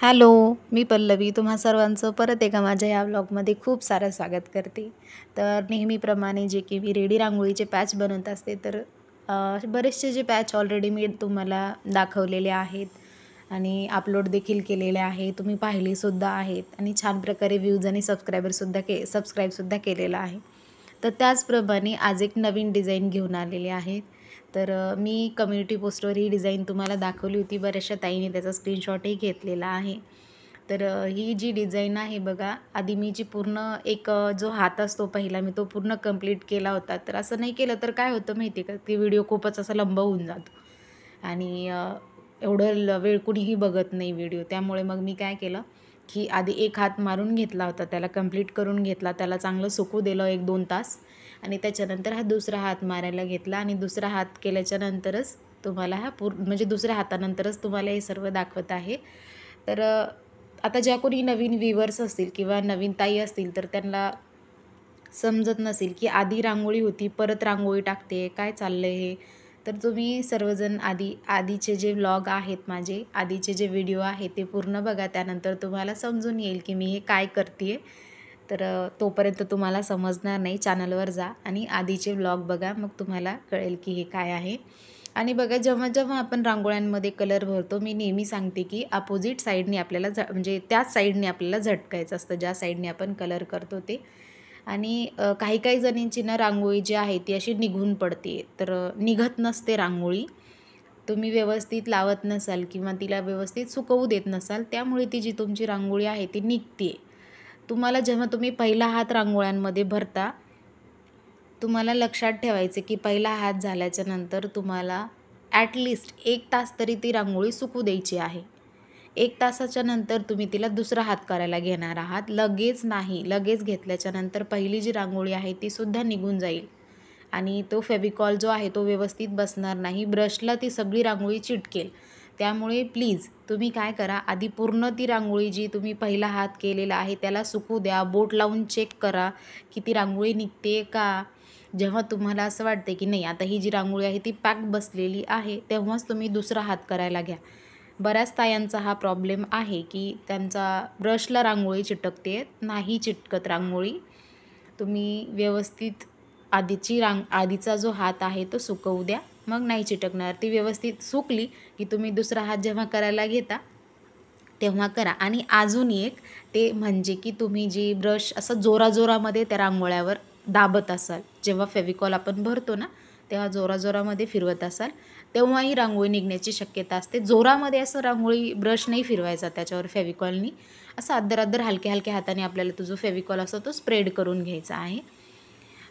Hello, मी पल्लवी तुम्हा सर्वांचं परत एका माझ्या या व्लॉगमध्ये खूप सारं स्वागत करते. तर नेहमीप्रमाणे जे की मी रेडी रांगोळीचे पॅच बनवत असते, तर बरेचसे जे पॅच ऑलरेडी मी तुम्हाला दाखवलेले आहेत आणि अपलोड देखील केलेले आहे. तुम्ही पाहिलेसुद्धा आहेत आणि छान प्रकारे व्ह्यूज आणि सबस्क्राईबसुद्धा केलेला आहे. तर त्याचप्रमाणे आज एक नवीन डिझाईन घेऊन आलेले आहेत. तर मी कम्युनिटी पोस्टवर ही डिझाईन तुम्हाला दाखवली होती. बऱ्याचशा ताईंनी त्याचा स्क्रीनशॉटही घेतलेला आहे. तर ही जी डिझाईन आहे बघा, आधी मी जी पूर्ण जो हात असतो पहिला मी तो पूर्ण कंप्लीट केला होता. तर असं नाही केलं तर काय होतं माहिती आहे का, ती व्हिडिओ खूपच असा लंब होऊन जातो आणि एवढं वेळ कुणीही बघत नाही व्हिडिओ. त्यामुळे मग मी काय केलं, की आधी एक हात मारून घेतला होता, त्याला कंप्लीट करून घेतला, त्याला चांगलं सुकू दिलं 1-2 तास आणि त्याच्यानंतर हा दुसरा हात मारायला घेतला आणि दुसरा हात केल्याच्या नंतरच तुम्हाला म्हणजे दुसऱ्या हातानंतरच तुम्हाला हे सर्व दाखवत आहे. तर आता ज्या कोणी नवीन व्ह्यूअर्स असतील किंवा नवीन ताई असतील तर त्यांना समजत नसेल की आधी रांगोळी होती परत रांगोळी टाकते, काय चाललं आहे हे. तर तुम्ही सर्वजण आधीचे जे व्लॉग आहेत माझे, आधीचे जे व्हिडिओ आहेत ते पूर्ण बघा. त्यानंतर तुम्हाला समजून येईल की मी हे काय करते आहे. तर तोपर्यंत तुम्हाला समजणार नाही. चॅनलवर जा आणि आधीचे व्लॉग बघा, मग तुम्हाला कळेल की हे काय आहे. आणि बघा, जेव्हा आपण रांगोळ्यांमध्ये कलर भरतो, मी नेहमी सांगते की अपोजिट साईडने आपल्याला म्हणजे त्याच साईडने आपल्याला झटकायचं असतं, ज्या साईडने आपण कलर करतो ते. आणि काही जणींची ना रांगोळी जी आहे ती अशी निघून पडते, तर निघत नसते रांगोळी. तुम्ही व्यवस्थित लावत नसाल किंवा तिला व्यवस्थित सुकवू देत नसाल, त्यामुळे ती जी तुमची रांगोळी आहे ती निघते. तुम्हाला जेव्हा तुम्ही पहिला हात रांगोळ्यांमध्ये भरता, तुम्हाला लक्षात ठेवायचे की पहिला हात झाल्याच्या नंतर तुम्हाला ॲटलिस्ट 1 तास तरी ती रांगोळी सुकू द्यायची आहे. 1 तासाच्या नंतर तुम्ही तिला दुसरा हात करायला घेणार आहात. लगेच नाही. लगेच घेतल्याच्या नंतर पहिली जी रांगोळी आहे ती सुद्धा निघून जाईल आणि तो फेविकॉल जो आहे तो व्यवस्थित बसणार नाही. ब्रशला ती सगळी रांगोळी चिटकेल. त्यामुळे प्लीज तुम्ही काय करा, आधी पूर्ण ती रांगोळी जी तुम्ही पहिला हात केलेला आहे त्याला सुकू द्या. बोट लावून चेक करा की ती रांगोळी निघते का? जेव्हा तुम्हाला असं वाटते की नाही, आता ही जी रांगोळी आहे ती पॅक बसलेली आहे, तेव्हाच तुम्ही दुसरा हात करायला घ्या. बऱ्याच तायांचा हा प्रॉब्लेम आहे की त्यांचा ब्रशला रांगोळी चिटकते, नाही चिटकत रांगोळी. तुम्ही व्यवस्थित आधीचा जो हात आहे तो सुकवू द्या, मग नाही चिटकणार. ती व्यवस्थित सुकली की तुम्ही दुसरा हात जेव्हा करायला घेता तेव्हा करा. आणि अजून एक, ते म्हणजे की तुम्ही जी ब्रश असं जोराजोरामध्ये त्या रांगोळ्यावर दाबत असाल, जेव्हा फेविकॉल आपण भरतो ना तेव्हा जोराजोरामध्ये फिरवत असाल, तेव्हाही रांगोळी निघण्याची शक्यता असते. जोरामध्ये असं रांगोळी ब्रश नाही फिरवायचा त्याच्यावर फेविकॉलनी. असं अद्दर हलक्या हलक्या हाताने आपल्याला तो जो फेविकॉल असतो तो स्प्रेड करून घ्यायचा आहे.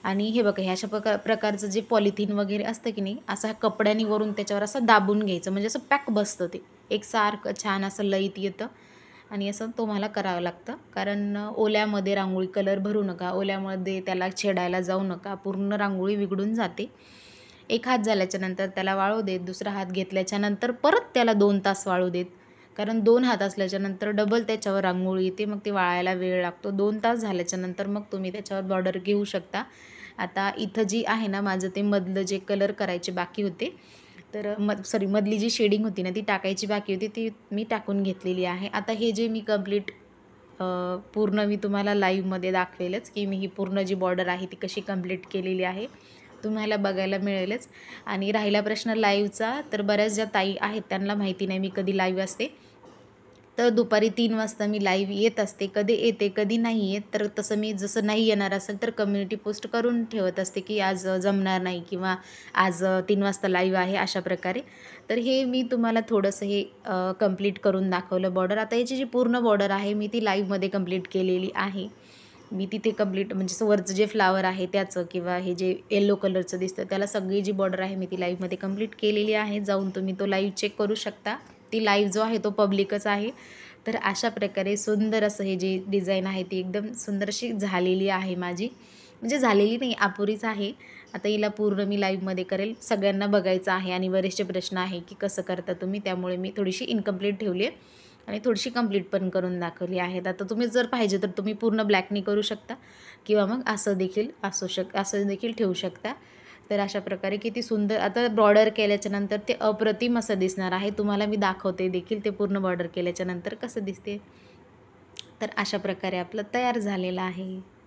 आणि हे बघा, हे अशा प्रकारचं जे पॉलिथिन वगैरे असतं की नाही, असं कपड्यानी वरून त्याच्यावर असं दाबून घ्यायचं, म्हणजे असं पॅक बसतं ते. एकसारखं छान असं लयीत येतं आणि असं तुम्हाला करावं लागतं. कारण ओल्यामध्ये रांगोळी कलर भरू नका, ओल्यामध्ये त्याला छेडायला जाऊ नका, पूर्ण रांगोळी बिघडून जाते. एक हात झाल्याच्यानंतर त्याला वाळू देत, दुसरा हात घेतल्याच्यानंतर परत त्याला 2 तास वाळू देत. कारण 2 हात असल्याच्यानंतर डबल त्याच्यावर रांगोळी येते, मग ते वाळायला वेळ लागतो. 2 तास झाल्याच्यानंतर मग तुम्ही त्याच्यावर बॉर्डर घेऊ शकता. आता इथं जी आहे ना, माझं ते मधलं जे कलर करायचे बाकी होते, तर मधली जी शेडिंग होती ना ती टाकायची बाकी होती, ती मी टाकून घेतलेली आहे. आता हे जे मी पूर्ण मी तुम्हाला लाईव्हमध्ये दाखवेलच की मी ही पूर्ण जी बॉर्डर आहे ती कशी कंप्लीट केलेली आहे, तुम्हाला बघायला मिळेलच. आणि राहिला प्रश्न लाईव्हचा, तर बऱ्याच ज्या ताई आहेत त्यांना माहिती नाही मी कधी लाईव्ह असते. तर दुपारी 3 वाजता मी लाईव्ह येत असते. कधी येते, कधी नाही येत. तर तसं मी जसं नाही येणार असेल तर कम्युनिटी पोस्ट करून ठेवत असते की आज जमणार नाही किंवा आज 3 वाजता लाईव्ह आहे, अशा प्रकारे. तर हे मी तुम्हाला थोडंसं हे कंप्लीट करून दाखवलं बॉर्डर. आता याची जी पूर्ण बॉर्डर आहे मी ती लाईव्हमध्ये कंप्लीट केलेली आहे. मी तिथे कंप्लीट म्हणजे वरचं जे फ्लावर आहे त्याचं किंवा हे जे येलो कलरचं दिसतं त्याला सगळी जी बॉर्डर आहे मी ती लाईव्हमध्ये कंप्लीट केलेली आहे. जाऊन तुम्ही तो लाईव्ह चेक करू शकता. ती लाईव्ह जो आहे तो पब्लिकच आहे. तर अशा प्रकारे सुंदर असं हे जी डिझाईन आहे ती एकदम सुंदर अशी झालेली आहे माझी. म्हणजे झालेली नाही, अपुरीच आहे. आता हिला पूर्ण मी लाईव्हमध्ये करेल. सगळ्यांना बघायचं आहे आणि बरेचसे प्रश्न आहे की कसं करता तुम्ही, त्यामुळे मी थोडीशी इनकम्प्लीट ठेवली आहे आणि थोडीशी कंप्लीट पण करून दाखवली आहेत. आता तुम्ही जर पाहिजे तर तुम्ही पूर्ण ब्लॅकनी करू शकता किंवा मग असं देखील ठेवू शकता. तर अशा प्रकारे किती सुंदर आता बॉर्डर केल्याच्यानंतर ते अप्रतिम असं दिसणार आहे. तुम्हाला मी दाखवते देखील ते पूर्ण बॉर्डर केल्याच्यानंतर कसं दिसते. तर अशा प्रकारे आपलं तयार झालेलं आहे.